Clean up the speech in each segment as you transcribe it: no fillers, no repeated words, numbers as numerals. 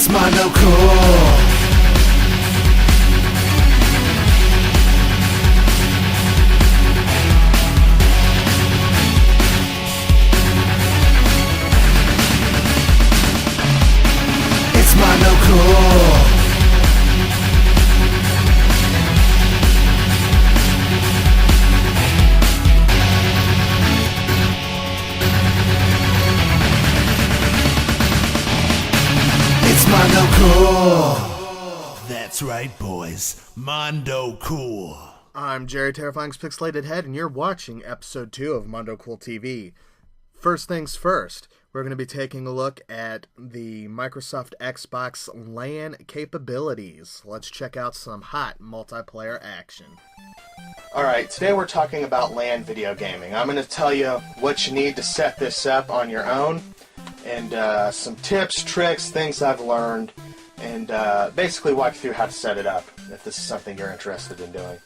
It's Mondo Cool. It's Mondo Cool. It's Mondo Cool. That's right, boys. Mondo Cool. I'm JerryTerrifying's Pixelated Head, and you're watching episode 2 of Mondo Cool TV. First things first, we're going to be taking a look at the Microsoft Xbox LAN capabilities. Let's check out some hot multiplayer action. Alright, today we're talking about LAN video gaming. I'm going to tell you what you need to set this up on your own, and some tips, tricks, things I've learned, and basically walk you through how to set it up if this is something you're interested in doing.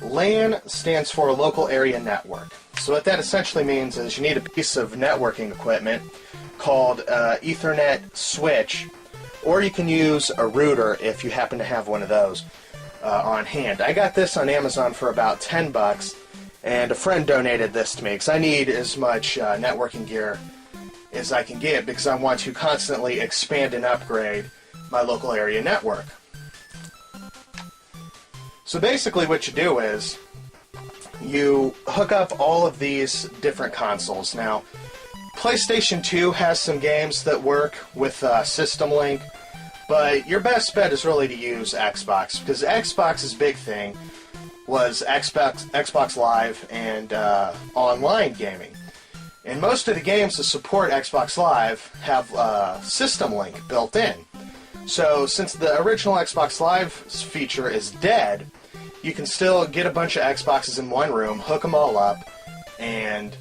LAN stands for Local Area Network. So what that essentially means is you need a piece of networking equipment called Ethernet switch, or you can use a router if you happen to have one of those on hand. I got this on Amazon for about $10, and a friend donated this to me because I need as much networking gear as I can get because I want to constantly expand and upgrade my local area network. So basically what you do is you hook up all of these different consoles. Now, PlayStation 2 has some games that work with System Link, but your best bet is really to use Xbox, because Xbox's big thing was Xbox Live and online gaming. And most of the games that support Xbox Live have System Link built in. So since the original Xbox Live feature is dead, you can still get a bunch of Xboxes in one room, hook them all up, and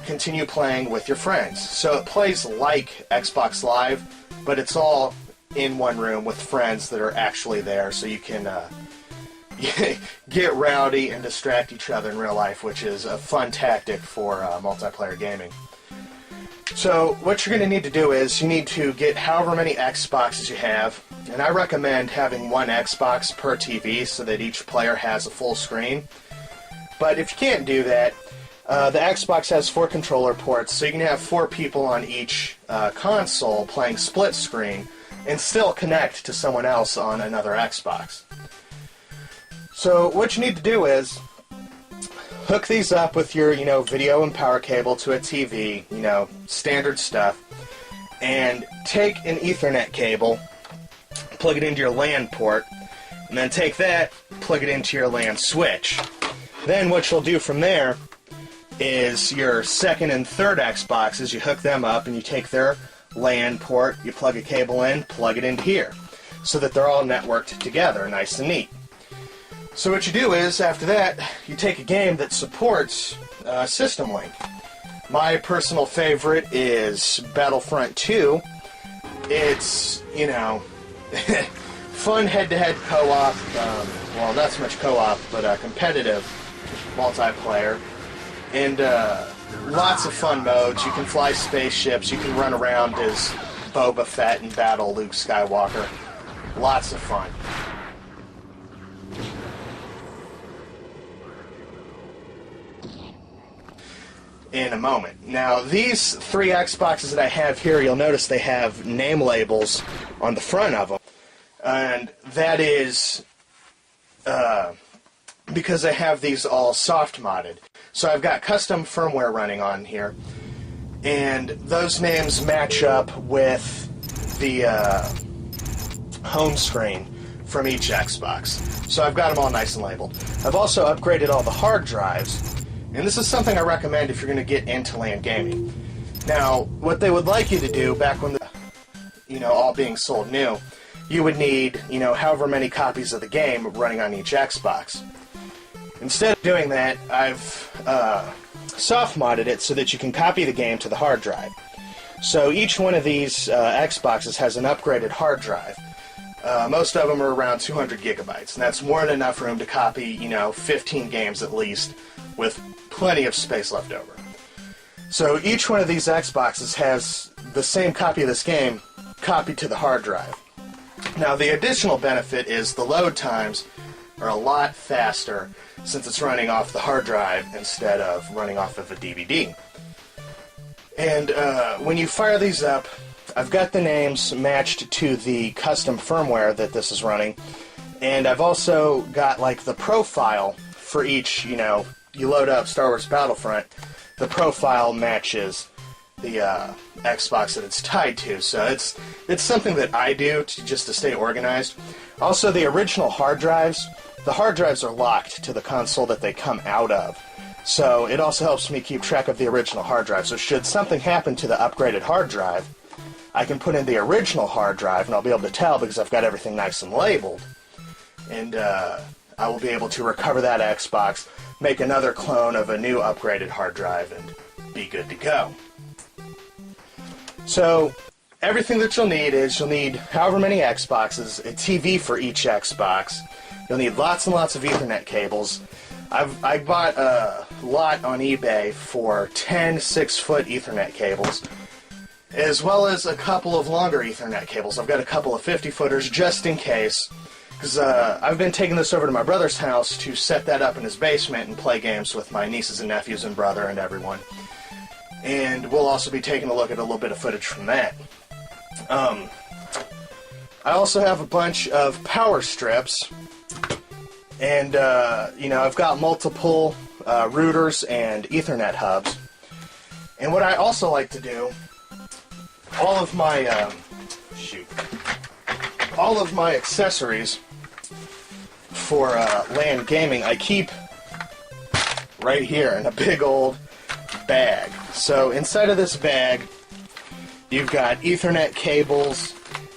continue playing with your friends. So it plays like Xbox Live, but it's all in one room with friends that are actually there, so you can get rowdy and distract each other in real life, which is a fun tactic for multiplayer gaming. So what you're going to need to do is you need to get however many Xboxes you have, and I recommend having one Xbox per TV so that each player has a full screen. But if you can't do that, the Xbox has 4 controller ports, so you can have 4 people on each console playing split screen and still connect to someone else on another Xbox. So what you need to do is hook these up with your, video and power cable to a TV, standard stuff, and take an Ethernet cable, plug it into your LAN port, and then take that, plug it into your LAN switch. Then what you'll do from there is your second and third Xboxes, you hook them up and you take their LAN port, you plug a cable in, plug it into here, so that they're all networked together, nice and neat. So what you do is, after that, you take a game that supports System Link. My personal favorite is Battlefront 2. It's, fun head-to-head co-op, well, not so much co-op, but competitive multiplayer. And lots of fun modes. You can fly spaceships, you can run around as Boba Fett and battle Luke Skywalker. Lots of fun. In a moment. Now, these 3 Xboxes that I have here, you'll notice they have name labels on the front of them. And that is because I have these all soft modded. So I've got custom firmware running on here, and those names match up with the home screen from each Xbox. So I've got them all nice and labeled. I've also upgraded all the hard drives, and this is something I recommend if you're going to get into LAN gaming. Now, what they would like you to do back when all being sold new, you would need, however many copies of the game running on each Xbox. Instead of doing that, I've soft modded it so that you can copy the game to the hard drive. So each one of these Xboxes has an upgraded hard drive. Most of them are around 200 gigabytes, and that's more than enough room to copy, 15 games at least, with plenty of space left over. So each one of these Xboxes has the same copy of this game copied to the hard drive. Now, the additional benefit is the load times are a lot faster since it's running off the hard drive instead of running off of a DVD. And when you fire these up, I've got the names matched to the custom firmware that this is running, and I've also got like the profile for each, you load up Star Wars Battlefront, the profile matches the Xbox that it's tied to, so it's something that I do just to stay organized. Also, the original hard drives, the hard drives are locked to the console that they come out of, so it also helps me keep track of the original hard drive. So should something happen to the upgraded hard drive, I can put in the original hard drive and I'll be able to tell because I've got everything nice and labeled, and I will be able to recover that Xbox, make another clone of a new upgraded hard drive, and be good to go. So everything that you'll need is you'll need however many Xboxes, a TV for each Xbox. You'll need lots and lots of Ethernet cables. I bought a lot on eBay for 10 6-foot Ethernet cables, as well as a couple of longer Ethernet cables. I've got a couple of 50-footers just in case, because I've been taking this over to my brother's house to set that up in his basement and play games with my nieces and nephews and brother and everyone. And we'll also be taking a look at a little bit of footage from that. I also have a bunch of power strips, and I've got multiple routers and Ethernet hubs. And what I also like to do, all of my accessories for LAN gaming, I keep right here in a big old bag. So inside of this bag, you've got Ethernet cables,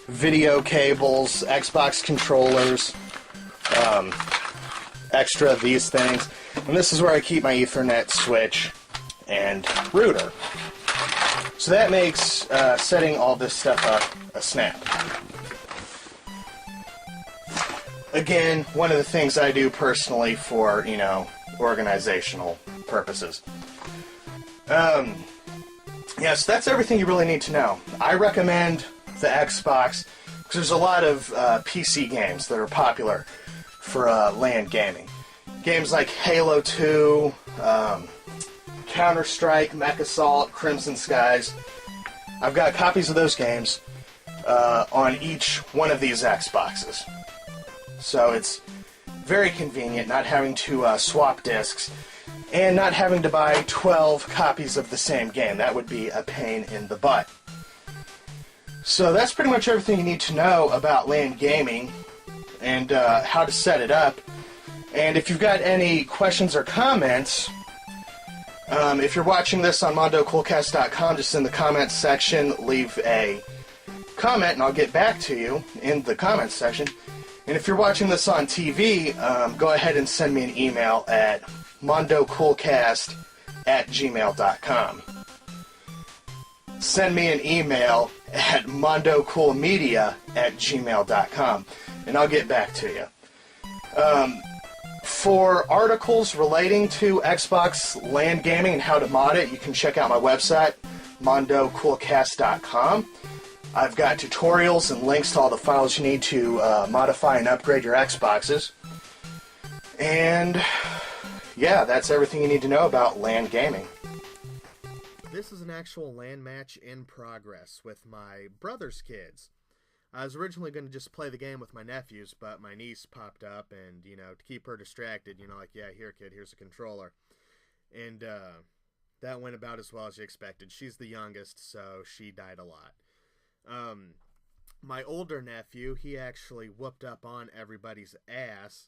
video cables, Xbox controllers, extra of these things, and this is where I keep my Ethernet switch and router. So that makes setting all this stuff up a snap. Again, one of the things I do personally for, organizational purposes. Yes, that's everything you really need to know. I recommend the Xbox because there's a lot of PC games that are popular for LAN gaming. Games like Halo 2, Counter-Strike, Mech Assault, Crimson Skies. I've got copies of those games on each one of these Xboxes. So it's very convenient not having to swap discs and not having to buy 12 copies of the same game. That would be a pain in the butt. So that's pretty much everything you need to know about LAN gaming and how to set it up. And if you've got any questions or comments, if you're watching this on MondoCoolcast.com, just in the comments section, leave a comment and I'll get back to you in the comments section. And if you're watching this on TV, go ahead and send me an email at mondocoolcast@gmail.com. Send me an email at mondocoolmedia@gmail.com, and I'll get back to you. For articles relating to Xbox LAN gaming and how to mod it, you can check out my website, mondocoolcast.com. I've got tutorials and links to all the files you need to modify and upgrade your Xboxes. And yeah, that's everything you need to know about LAN gaming. This is an actual LAN match in progress with my brother's kids. I was originally going to just play the game with my nephews, but my niece popped up and, to keep her distracted, yeah, here kid, here's a controller. And that went about as well as you expected. She's the youngest, so she died a lot. My older nephew, he actually whooped up on everybody's ass,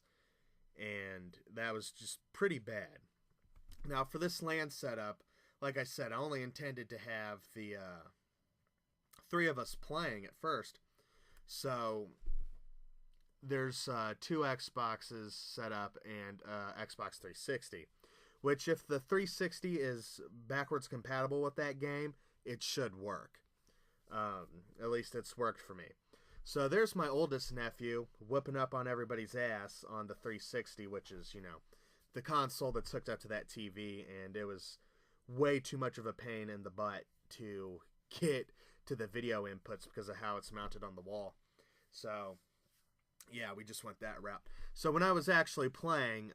and that was just pretty bad. Now, for this LAN setup, like I said, I only intended to have the three of us playing at first. So there's 2 Xboxes set up and Xbox 360, which if the 360 is backwards compatible with that game, it should work. At least it's worked for me. So there's my oldest nephew whipping up on everybody's ass on the 360, which is, the console that's hooked up to that TV, and it was way too much of a pain in the butt to get to the video inputs because of how it's mounted on the wall. So, yeah, we just went that route. So when I was actually playing,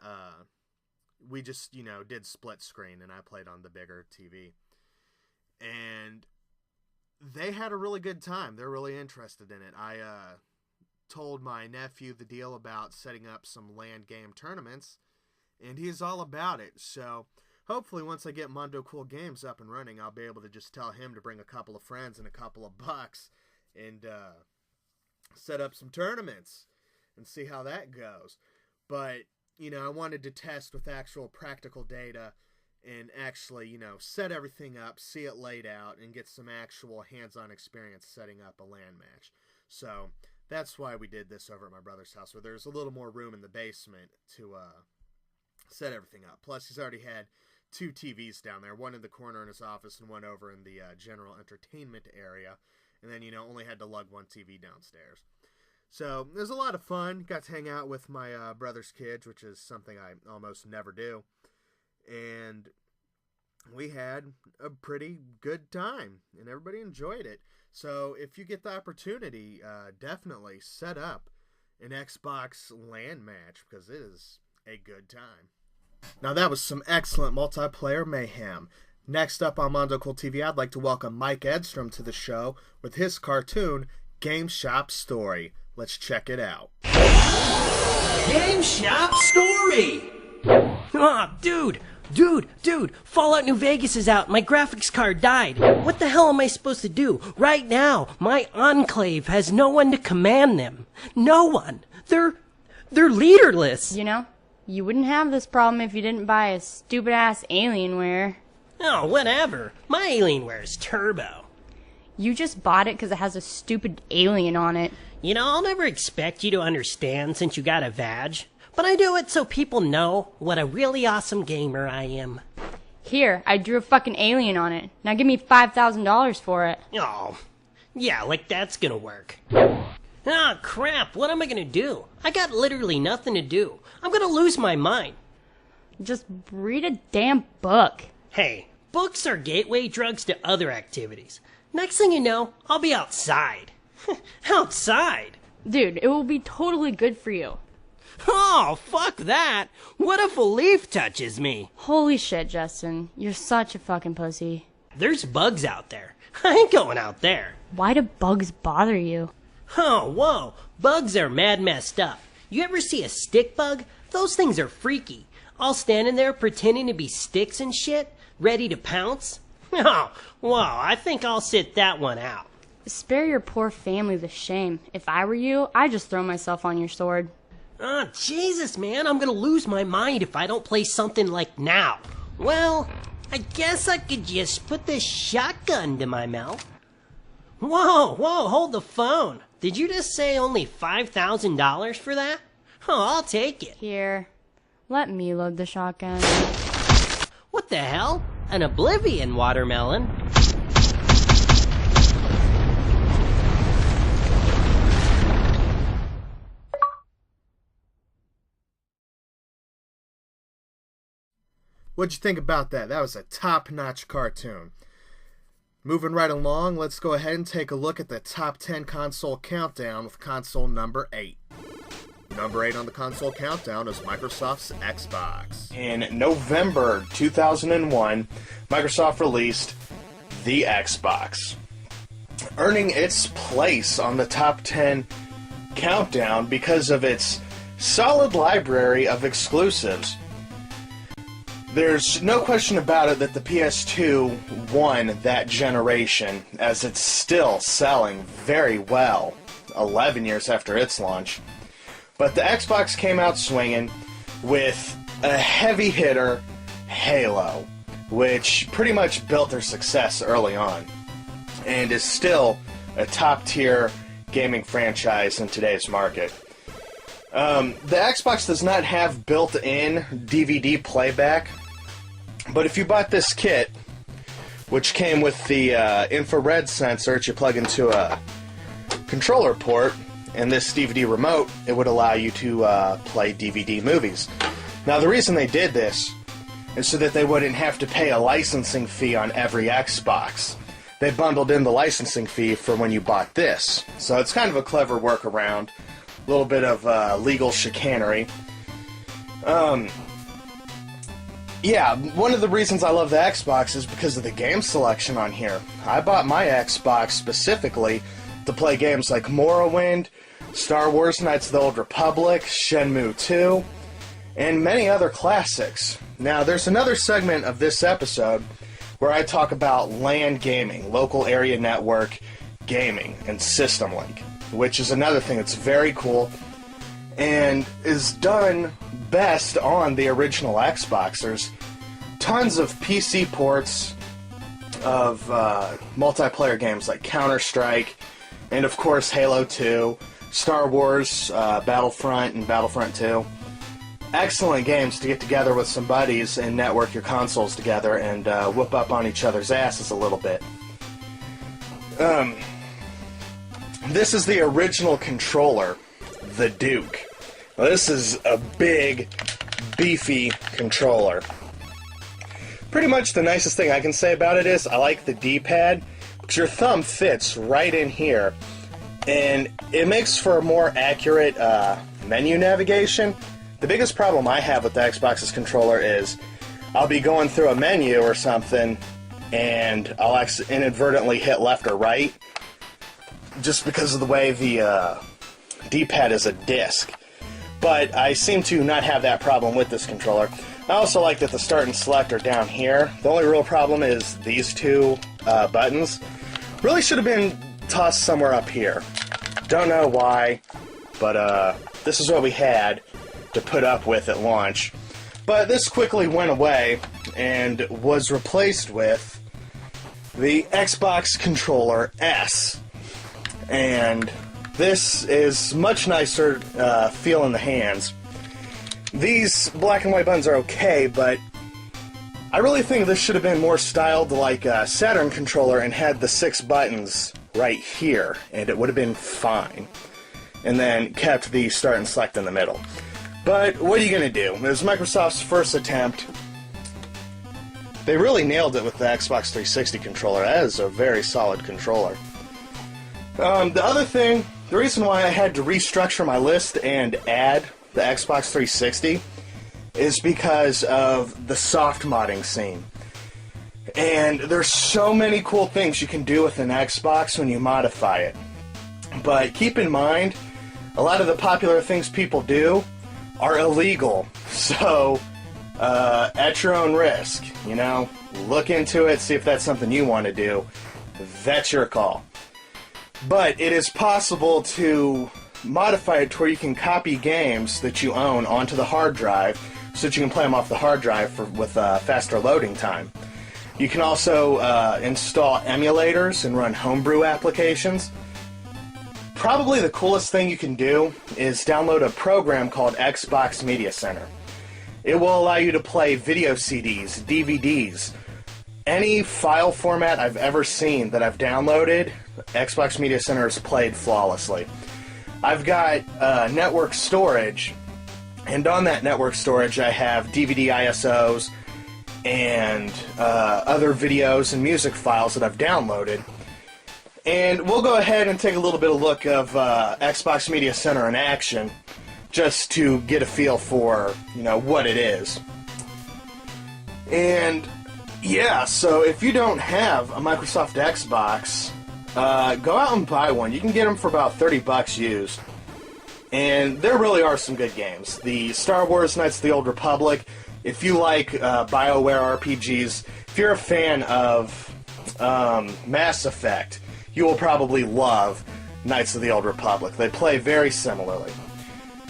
we just, did split screen, and I played on the bigger TV. And they had a really good time. They're really interested in it. I told my nephew the deal about setting up some LAN game tournaments, and he's all about it. So hopefully once I get Mondo Cool Games up and running, I'll be able to just tell him to bring a couple of friends and a couple of bucks and set up some tournaments and see how that goes. But, I wanted to test with actual practical data and actually, set everything up, see it laid out, and get some actual hands-on experience setting up a LAN match. So that's why we did this over at my brother's house, where there's a little more room in the basement to set everything up. Plus, he's already had 2 TVs down there, one in the corner in his office and one over in the general entertainment area. And then, only had to lug one TV downstairs. So it was a lot of fun. Got to hang out with my brother's kids, which is something I almost never do. And we had a pretty good time, and everybody enjoyed it. So if you get the opportunity, definitely set up an Xbox LAN match, because it is a good time. Now that was some excellent multiplayer mayhem. Next up on Mondo Cool TV, I'd like to welcome Mike Edstrom to the show with his cartoon, Game Shop Story. Let's check it out. Game Shop Story! Oh, dude, Fallout New Vegas is out. My graphics card died. What the hell am I supposed to do? Right now, my Enclave has no one to command them. No one. They're leaderless. You wouldn't have this problem if you didn't buy a stupid-ass Alienware. Oh, whatever. My Alienware is turbo. You just bought it because it has a stupid alien on it. I'll never expect you to understand since you got a badge. But I do it so people know what a really awesome gamer I am. Here, I drew a fucking alien on it. Now give me $5,000 for it. Oh, yeah, like that's gonna work. Ah, crap, what am I gonna do? I got literally nothing to do. I'm gonna lose my mind. Just read a damn book. Hey, books are gateway drugs to other activities. Next thing you know, I'll be outside. Outside? Dude, it will be totally good for you. Oh, fuck that. What if a leaf touches me? Holy shit, Justin. You're such a fucking pussy. There's bugs out there. I ain't going out there. Why do bugs bother you? Oh, whoa. Bugs are mad messed up. You ever see a stick bug? Those things are freaky. All standing there pretending to be sticks and shit, ready to pounce. Oh, whoa, I think I'll sit that one out. Spare your poor family the shame. If I were you, I'd just throw myself on your sword. Oh, Jesus, man, I'm gonna lose my mind if I don't play something like now. Well, I guess I could just put this shotgun to my mouth. Whoa, hold the phone. Did you just say only $5,000 for that? Oh, I'll take it. Here, let me load the shotgun. What the hell? An Oblivion watermelon? What'd you think about that? That was a top-notch cartoon. Moving right along, let's go ahead and take a look at the top 10 console countdown with console number 8. Number 8 on the console countdown is Microsoft's Xbox. In November 2001, Microsoft released the Xbox, earning its place on the top 10 countdown because of its solid library of exclusives. There's no question about it that the PS2 won that generation, as it's still selling very well 11 years after its launch. But the Xbox came out swinging with a heavy hitter, Halo, which pretty much built their success early on, and is still a top-tier gaming franchise in today's market. The Xbox does not have built-in DVD playback, but if you bought this kit, which came with the infrared sensor that you plug into a controller port, and this DVD remote, it would allow you to play DVD movies. Now, the reason they did this is so that they wouldn't have to pay a licensing fee on every Xbox. they bundled in the licensing fee for when you bought this. So it's kind of a clever workaround. A little bit of legal chicanery. Yeah, one of the reasons I love the Xbox is because of the game selection on here. I bought my Xbox specifically to play games like Morrowind, Star Wars Knights of the Old Republic, Shenmue 2, and many other classics. Now, there's another segment of this episode where I talk about LAN gaming, local area network gaming, and System Link, which is another thing that's very cool and is done best on the original Xbox. There's tons of PC ports of multiplayer games like Counter-Strike, and of course Halo 2, Star Wars, Battlefront, and Battlefront 2. Excellent games to get together with some buddies and network your consoles together and whoop up on each other's asses a little bit. This is the original controller, the Duke. Now, this is a big, beefy controller. Pretty much the nicest thing I can say about it is I like the D-pad, because your thumb fits right in here, and it makes for a more accurate menu navigation. The biggest problem I have with the Xbox's controller is I'll be going through a menu or something, and I'll inadvertently hit left or right, just because of the way the D-pad is a disc. But I seem to not have that problem with this controller. I also like that the start and select are down here. The only real problem is these two buttons really should have been tossed somewhere up here. Don't know why, but this is what we had to put up with at launch. But this quickly went away and was replaced with the Xbox Controller S. And this is much nicer feel in the hands. These black and white buttons are okay, but I really think this should have been more styled like a Saturn controller and had the 6 buttons right here, and it would have been fine. And then kept the start and select in the middle. But what are you going to do? It was Microsoft's first attempt. They really nailed it with the Xbox 360 controller. That is a very solid controller. The other thing, the reason why I had to restructure my list and add the Xbox 360 is because of the soft modding scene. And there's so many cool things you can do with an Xbox when you modify it. But keep in mind, a lot of the popular things people do are illegal. So, at your own risk, you know, look into it, see if that's something you want to do. That's your call. But it is possible to modify it to where you can copy games that you own onto the hard drive so that you can play them off the hard drive with faster loading time. You can also install emulators and run homebrew applications. Probably the coolest thing you can do is download a program called Xbox Media Center. It will allow you to play video CDs, DVDs, any file format I've ever seen that I've downloaded. Xbox Media Center has played flawlessly. I've got network storage, and on that network storage I have DVD ISOs and other videos and music files that I've downloaded. And we'll go ahead and take a little bit of look of Xbox Media Center in action, just to get a feel for, you know, what it is. And yeah, so if you don't have a Microsoft Xbox, go out and buy one. You can get them for about $30 used. And there really are some good games. The Star Wars Knights of the Old Republic, if you like BioWare RPGs, if you're a fan of Mass Effect, you will probably love Knights of the Old Republic. They play very similarly.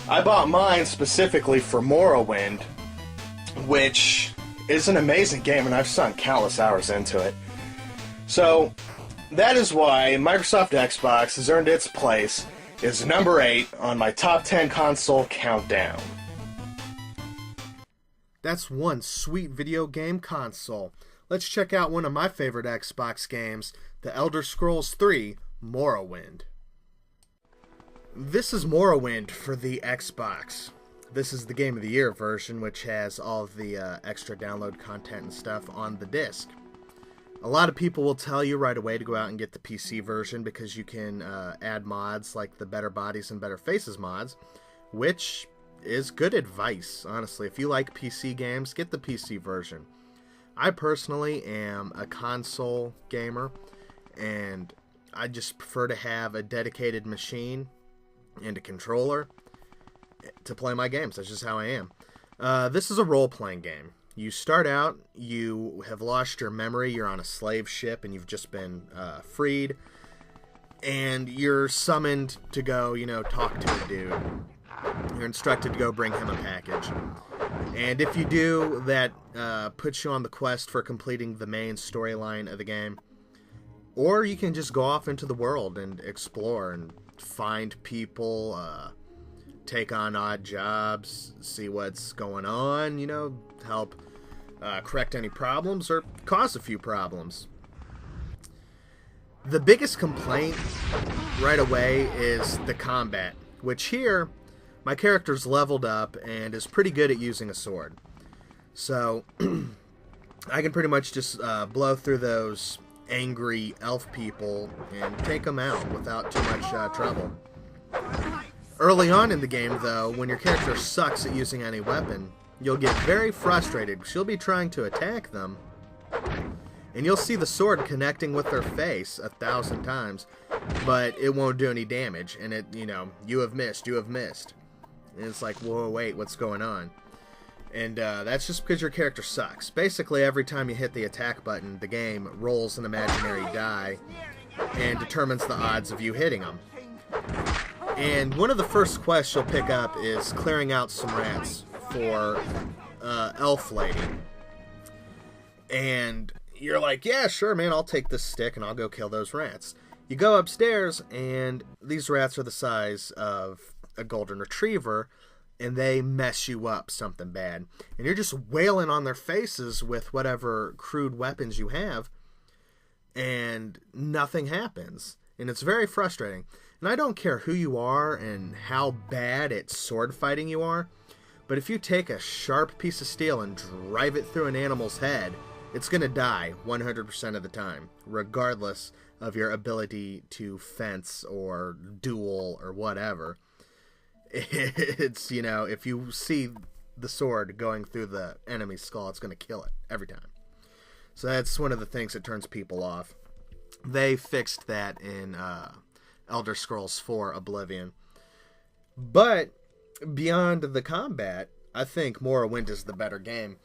I bought mine specifically for Morrowind, which is an amazing game, and I've sunk countless hours into it. So, that is why Microsoft Xbox has earned its place as number 8 on my top 10 console countdown. That's one sweet video game console. Let's check out one of my favorite Xbox games, The Elder Scrolls 3 Morrowind. This is Morrowind for the Xbox. This is the Game of the Year version, which has all of the extra download content and stuff on the disc. A lot of people will tell you right away to go out and get the PC version because you can add mods like the Better Bodies and Better Faces mods, which is good advice, honestly. If you like PC games, get the PC version. I personally am a console gamer, and I just prefer to have a dedicated machine and a controller to play my games. That's just how I am. This is a role-playing game. You start out, you have lost your memory, you're on a slave ship, and you've just been freed, and you're summoned to go, talk to a dude. You're instructed to go bring him a package. And if you do, that puts you on the quest for completing the main storyline of the game. Or you can just go off into the world and explore and find people, take on odd jobs, see what's going on, help correct any problems or cause a few problems. The biggest complaint right away is the combat, which here my character's leveled up and is pretty good at using a sword. So I can pretty much just blow through those angry elf people and take them out without too much trouble. Early on in the game, though, when your character sucks at using any weapon, you'll get very frustrated because you'll be trying to attack them, and you'll see the sword connecting with their face 1,000 times, but it won't do any damage, and you have missed. And it's like, whoa, wait, what's going on? And that's just because your character sucks. Basically, every time you hit the attack button, the game rolls an imaginary die and determines the odds of you hitting them. And one of the first quests you'll pick up is clearing out some rats for Elf Lady. And you're like, yeah, sure, man, I'll take this stick and I'll go kill those rats. You go upstairs, and these rats are the size of a golden retriever, and they mess you up something bad. And you're just wailing on their faces with whatever crude weapons you have, and nothing happens. And it's very frustrating. And I don't care who you are and how bad at sword fighting you are, but if you take a sharp piece of steel and drive it through an animal's head, it's going to die 100% of the time, regardless of your ability to fence or duel or whatever. It's, if you see the sword going through the enemy's skull, it's going to kill it every time. So that's one of the things that turns people off. They fixed that in Elder Scrolls 4 Oblivion. But beyond the combat, I think Morrowind is the better game.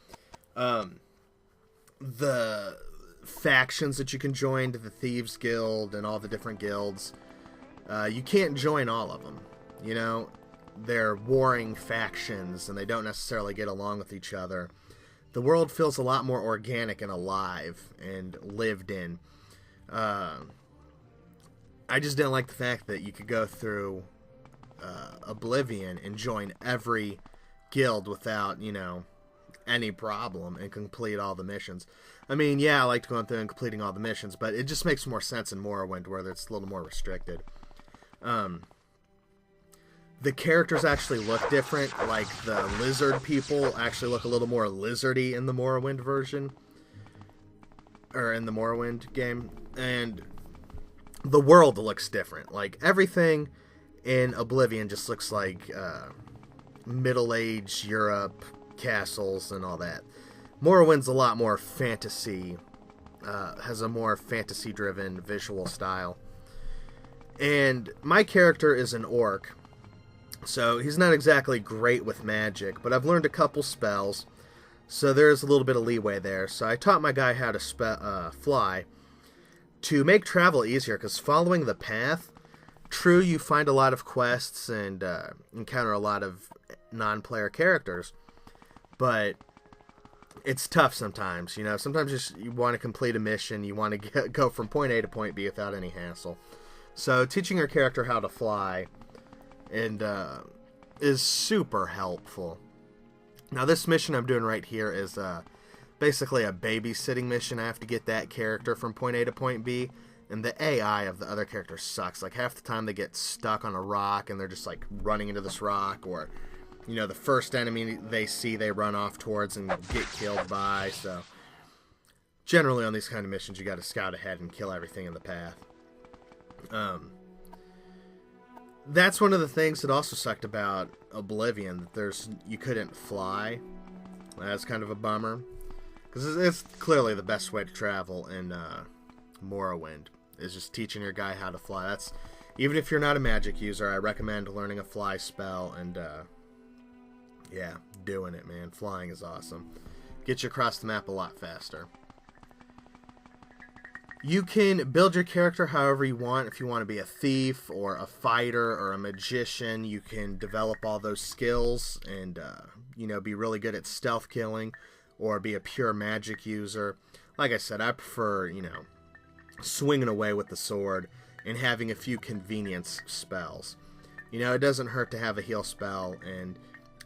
The factions that you can join, the Thieves Guild and all the different guilds, you can't join all of them. They're warring factions and they don't necessarily get along with each other. The world feels a lot more organic and alive and lived in. I just didn't like the fact that you could go through Oblivion and join every guild without, any problem and complete all the missions. I mean, yeah, I liked going through and completing all the missions, but it just makes more sense in Morrowind where it's a little more restricted. The characters actually look different. Like, the lizard people actually look a little more lizardy in the Morrowind version. Or in the Morrowind game. And the world looks different. Like, everything in Oblivion just looks like middle-aged Europe, castles, and all that. Morrowind's a lot more fantasy. Has a more fantasy-driven visual style. And my character is an orc. So he's not exactly great with magic, but I've learned a couple spells, so there's a little bit of leeway there. So I taught my guy how to fly to make travel easier, because following the path, true, you find a lot of quests and encounter a lot of non-player characters, but it's tough sometimes. Sometimes you want to complete a mission, you want to go from point A to point B without any hassle. So teaching your character how to fly and is super helpful. Now this mission I'm doing right here is basically a babysitting mission. I have to get that character from point A to point B, and the AI of the other character sucks. Like, half the time they get stuck on a rock and they're just like running into this rock, or the first enemy they see they run off towards and get killed by. So generally on these kind of missions, you got to scout ahead and kill everything in the path. That's one of the things that also sucked about Oblivion, that you couldn't fly. That's kind of a bummer, because it's clearly the best way to travel in Morrowind, is just teaching your guy how to fly. That's, even if you're not a magic user, I recommend learning a fly spell, and yeah, doing it, man. Flying is awesome. Gets you across the map a lot faster. You can build your character however you want. If you want to be a thief or a fighter or a magician, you can develop all those skills and, be really good at stealth killing, or be a pure magic user. Like I said, I prefer, swinging away with the sword and having a few convenience spells. It doesn't hurt to have a heal spell, and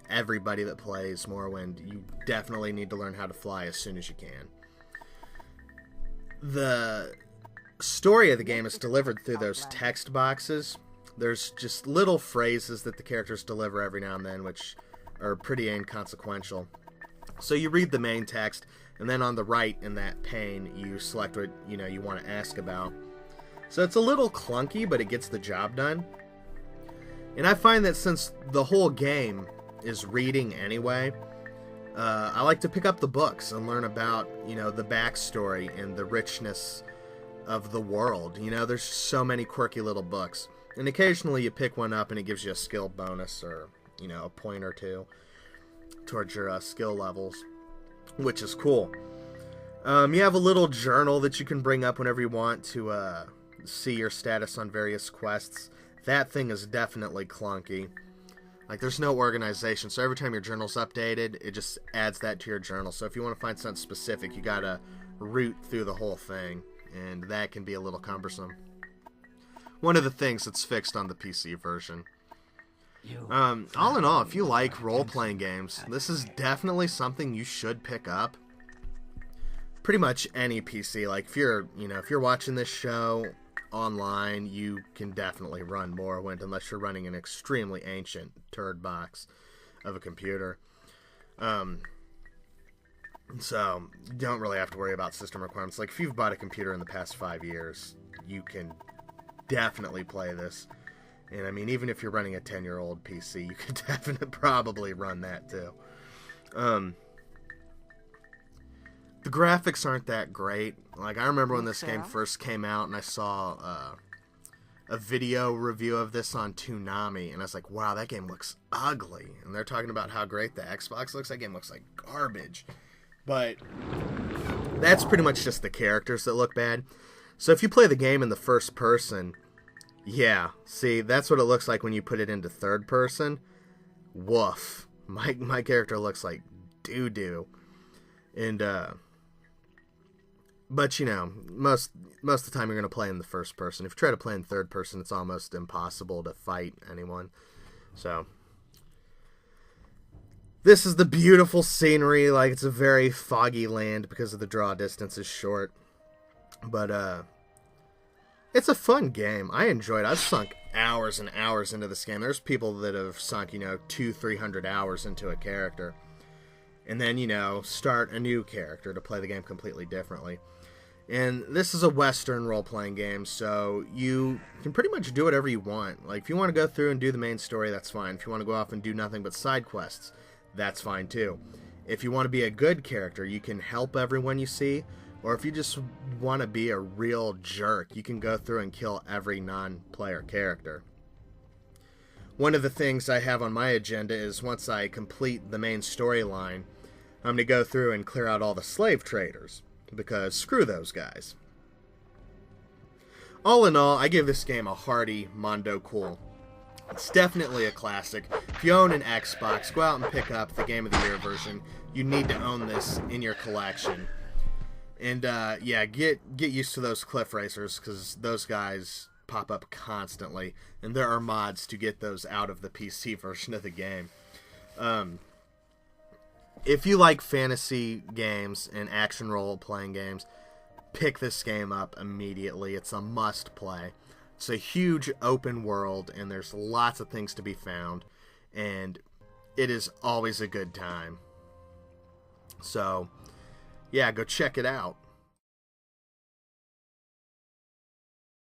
everybody that plays Morrowind, you definitely need to learn how to fly as soon as you can. The story of the game is delivered through those text boxes. There's just little phrases that the characters deliver every now and then, which are pretty inconsequential. So you read the main text, and then on the right in that pane, you select what you want to ask about. So it's a little clunky, but it gets the job done. And I find that since the whole game is reading anyway, I like to pick up the books and learn about, the backstory and the richness of the world. There's so many quirky little books. And occasionally you pick one up and it gives you a skill bonus or, a point or two towards your skill levels, which is cool. You have a little journal that you can bring up whenever you want to see your status on various quests. That thing is definitely clunky. Like, there's no organization, so every time your journal's updated, it just adds that to your journal. So if you want to find something specific, you gotta root through the whole thing, and that can be a little cumbersome. One of the things that's fixed on the PC version. All in all, if you like role-playing games, this is definitely something you should pick up. Pretty much any PC. Like, if you're watching this show online, you can definitely run Morrowind, unless you're running an extremely ancient turd box of a computer. So you don't really have to worry about system requirements. Like, if you've bought a computer in the past 5 years, you can definitely play this. And I mean, even if you're running a 10-year-old PC, you could definitely probably run that too. The graphics aren't that great. Like, I remember when this game first came out, and I saw a video review of this on Toonami, and I was like, wow, that game looks ugly. And they're talking about how great the Xbox looks. That game looks like garbage. But that's pretty much just the characters that look bad. So if you play the game in the first person, yeah, see, that's what it looks like when you put it into third person. Woof. My character looks like doo-doo. And, but, most of the time you're going to play in the first person. If you try to play in third person, it's almost impossible to fight anyone. So, this is the beautiful scenery. Like, it's a very foggy land because of the draw distance is short. But, it's a fun game. I enjoyed it. I've sunk hours and hours into this game. There's people that have sunk, 200-300 hours into a character. And then, start a new character to play the game completely differently. And this is a Western role-playing game, so you can pretty much do whatever you want. Like, if you want to go through and do the main story, that's fine. If you want to go off and do nothing but side quests, that's fine too. If you want to be a good character, you can help everyone you see. Or if you just want to be a real jerk, you can go through and kill every non-player character. One of the things I have on my agenda is, once I complete the main storyline, I'm going to go through and clear out all the slave traders, because screw those guys. All in all, I give this game a hearty Mondo Cool. It's definitely a classic. If you own an Xbox, go out and pick up the Game of the Year version. You need to own this in your collection. And yeah, get used to those cliff racers, because those guys pop up constantly, and there are mods to get those out of the PC version of the game. If you like fantasy games and action role-playing games, pick this game up immediately. It's a must-play. It's a huge open world, and there's lots of things to be found, and it is always a good time. So, yeah, go check it out.